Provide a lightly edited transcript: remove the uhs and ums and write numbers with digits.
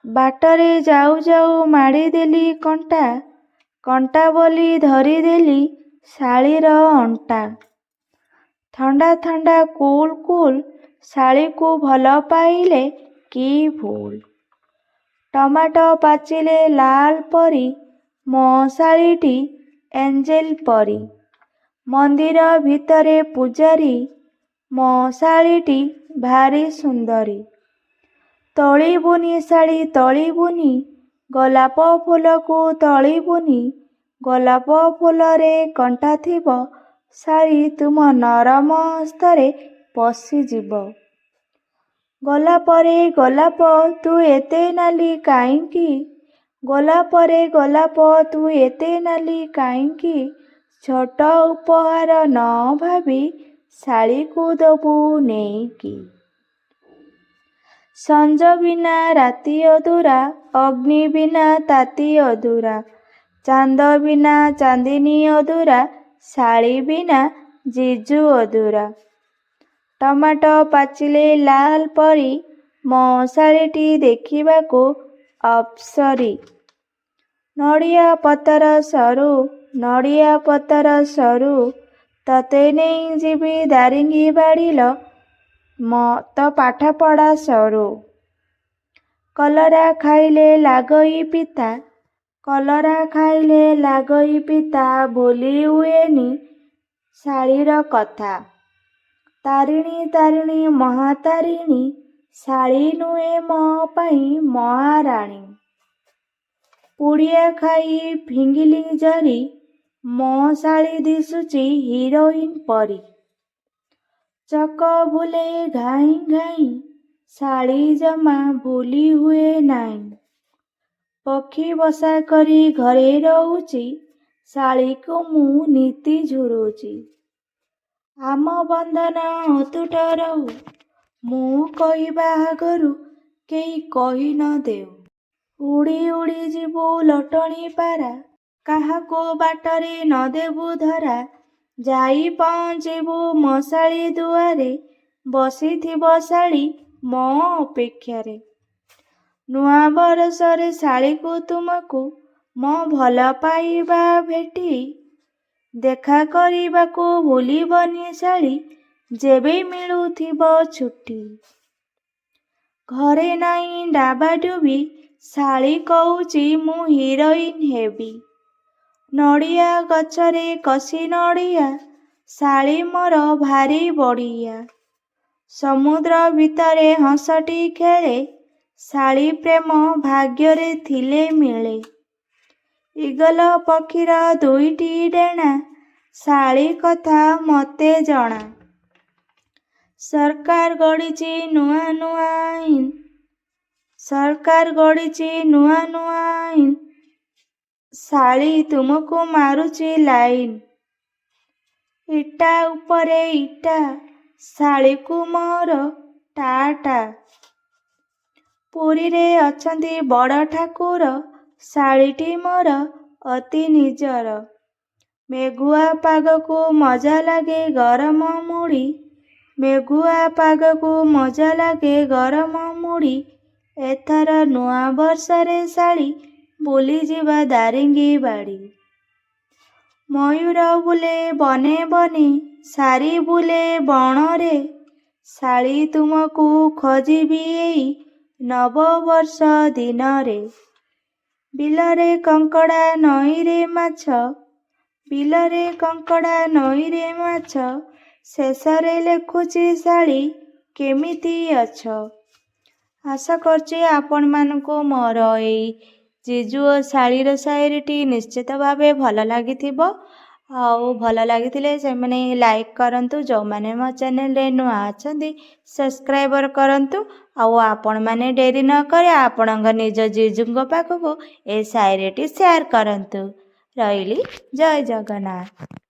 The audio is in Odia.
ବାଟରେ ଯାଉ ଯାଉ ମାଡ଼ିଦେଲି କଣ୍ଟା, କଣ୍ଟା ବୋଲି ଧରିଦେଲି ଶାଳୀର ଅଣ୍ଟା। ଥଣ୍ଡା ଥଣ୍ଡା କୁଲ୍ କୁଲ୍ ଶାଳୀକୁ ଭଲ ପାଇଲେ କି ଭୁଲ। ଟମାଟୋ ପାଚିଲେ ଲାଲ ପରି ମୋ ଶାଳୀଟି ଏଞ୍ଜେଲ ପରି। ମନ୍ଦିର ଭିତରେ ପୂଜାରୀ ମୋ ଶାଳୀଟି ଭାରି ସୁନ୍ଦରୀ। ତୋଳିବୁନି ଶାଳୀ ତୋଳିବୁନି, ଗୋଲାପ ଫୁଲକୁ ତୋଳିବୁନି। ଗୋଲାପ ଫୁଲରେ କଣ୍ଟା ଥିବ, ଶାଳୀ ତୁମ ନରମ ହସ୍ତରେ ପଶିଯିବ। ଗୋଲାପରେ ଗୋଲାପ ତୁ ଏତେ ନାଲି କାହିଁକି? ଗୋଲାପରେ ଗୋଲାପ ତୁ ଏତେ ନାଲି କାହିଁକି? ଛୋଟ ଉପହାର ନ ଭାବି ଶାଳୀକୁ ଦବୁ ନେଇକି। ସଞ୍ଜ ବିନା ରାତି ଅଧୁରା, ଅଗ୍ନି ବିନା ତାତି ଅଧୁରା। ଚାନ୍ଦ ବିନା ଚାନ୍ଦିନୀ ଅଧୁରା, ଶାଳୀ ବିନା ଜିଜୁ ଅଧୁରା। ଟମାଟୋ ପାଚିଲେ ଲାଲ ପରି ମୋ ଶାଳୀଟି ଦେଖିବାକୁ ଅପ୍ସରୀ। ନଡ଼ିଆ ପତର ସରୁ, ନଡ଼ିଆ ପତର ସରୁ, ତତେ ନେଇ ଯିବି ଦାରିଙ୍ଗିବାଡ଼ିଲୋ, ତୋ ପାଠପଢ଼ା ସରୁ। କଲରା ଖାଇଲେ ଲାଗଇ ପିତା, କଲରା ଖାଇଲେ ଲାଗଇ ପିତା, ଭୁଲି ହୁଏନି ଶାଳୀର କଥା। ତାରିଣୀ ତାରିଣୀ ମହାତାରିଣୀ, ଶାଳୀ ନୁହେଁ ମୋ ପାଇଁ ମହାରାଣୀ। ପୁଡ଼ିଆ ଖାଇ ଫିଙ୍ଗିଲି ଜରି, ମୋ ଶାଳୀ ଦିଶୁଚି ହିରୋଇନ ପରି। ଚକ ବୁଲେ ଘାଇଁ ଘାଇଁ, ଶାଳୀ ଜମା ଭୁଲି ହୁଏ ନାଇଁ। ପକ୍ଷୀ ବସା କରି ଘରେ ରହୁଚି, ଶାଳୀକୁ ମୁଁ ନିତି ଝୁରୁଚି। ଆମ ବନ୍ଧନ ଅତୁଟ ରହୁ, ମୁଁ କହିବା ଆଗରୁ କେହି କହି ନ ଦେଉ। ଉଡ଼ି ଉଡ଼ି ଯିବୁ ଲଟଣୀ ପାରା, କାହାକୁ ବାଟରେ ନ ଦେବୁ ଧରା। ଯାଇ ପହଞ୍ଚିବୁ ମୋ ଶାଳୀ ଦୁଆରେ, ବସିଥିବ ଶାଳୀ ମୋ ଅପେକ୍ଷାରେ। ନୂଆ ବରଷରେ ଶାଳୀକୁ ତୁମକୁ ମୋ ଭଲ ପାଇବା ଭେଟି। ଦେଖା କରିବାକୁ ଭୁଲିବନି ଶାଳୀ, ଯେବେ ମିଳୁଥିବ ଛୁଟି। ଘରେ ନାଇଁ ଡାବାଡୁବି, ଶାଳୀ କହୁଚି ମୁଁ ହିରୋଇନ ହେବି। ନଡ଼ିଆ ଗଛରେ କଷି ନଡ଼ିଆ, ଶାଳୀ ମୋର ଭାରି ବଢ଼ିଆ। ସମୁଦ୍ର ଭିତରେ ହଂସଟି ଖେଳେ, ଶାଳୀ ପ୍ରେମ ଭାଗ୍ୟରେ ଥିଲେ ମିଳେ। ଇଗଲ ପକ୍ଷୀର ଦୁଇଟି ଡେଣା, ଶାଳୀ କଥା ମତେ ଜଣା। ସରକାର ଗଢ଼ିଛି ନୂଆ ନୂଆ ଆଇନ, ସରକାର ଗଢ଼ିଛି ନୂଆ ନୂଆ ଆଇନ, ଶାଳୀ ତୁମକୁ ମାରୁଛି ଲାଇନ। ଇଟା ଉପରେ ଇଟା, ଶାଳୀକୁ ମୋର ଟା ଟା। ପୁରୀରେ ଅଛନ୍ତି ବଡ଼ ଠାକୁର, ଶାଳୀଟି ମୋର ଅତି ନିଜର। ମେଘୁଆ ପାଗକୁ ମଜା ଲାଗେ ଗରମ ମୁଢ଼ି, ମେଘୁଆ ପାଗକୁ ମଜା ଲାଗେ ଗରମ ମୁଢ଼ି। ଏଥର ନୂଆ ବର୍ଷରେ ଶାଳୀ ବୁଲିଯିବା ଦାରିଙ୍ଗିବାଡ଼ି। ମୟୂର ବୁଲେ ବନେ ବନେ, ଶାରୀ ବୁଲେ ବଣରେ। ଶାଳୀ ତୁମକୁ ଖୋଜିବି ଏଇ ନବବର୍ଷ ଦିନରେ। ବିଲରେ କଙ୍କଡ଼ା ନଈରେ ମାଛ, ବିଲରେ କଙ୍କଡ଼ା ନଈରେ ମାଛ। ଶେଷରେ ଲେଖୁଛି ଶାଳୀ କେମିତି ଅଛ। ଆଶା କରୁଛି ଆପଣମାନଙ୍କୁ ମୋର ଏଇ ଜିଜୁ ଓ ଶାଳୀର ସାୟରୀଟି ନିଶ୍ଚିତ ଭାବେ ଭଲ ଲାଗିଥିବ। ଆଉ ଭଲ ଲାଗିଥିଲେ ସେମାନେ ଲାଇକ୍ କରନ୍ତୁ, ଯେଉଁମାନେ ମୋ ଚ୍ୟାନେଲରେ ନୂଆ ଅଛନ୍ତି ସବସ୍କ୍ରାଇବର କରନ୍ତୁ। ଆଉ ଆପଣମାନେ ଡେରି ନ କରି ଆପଣଙ୍କ ନିଜ ଜିଜୁଙ୍କ ପାଖକୁ ଏ ସାୟରୀଟି ସେୟାର କରନ୍ତୁ। ରହିଲି, ଜୟ ଜଗନ୍ନାଥ।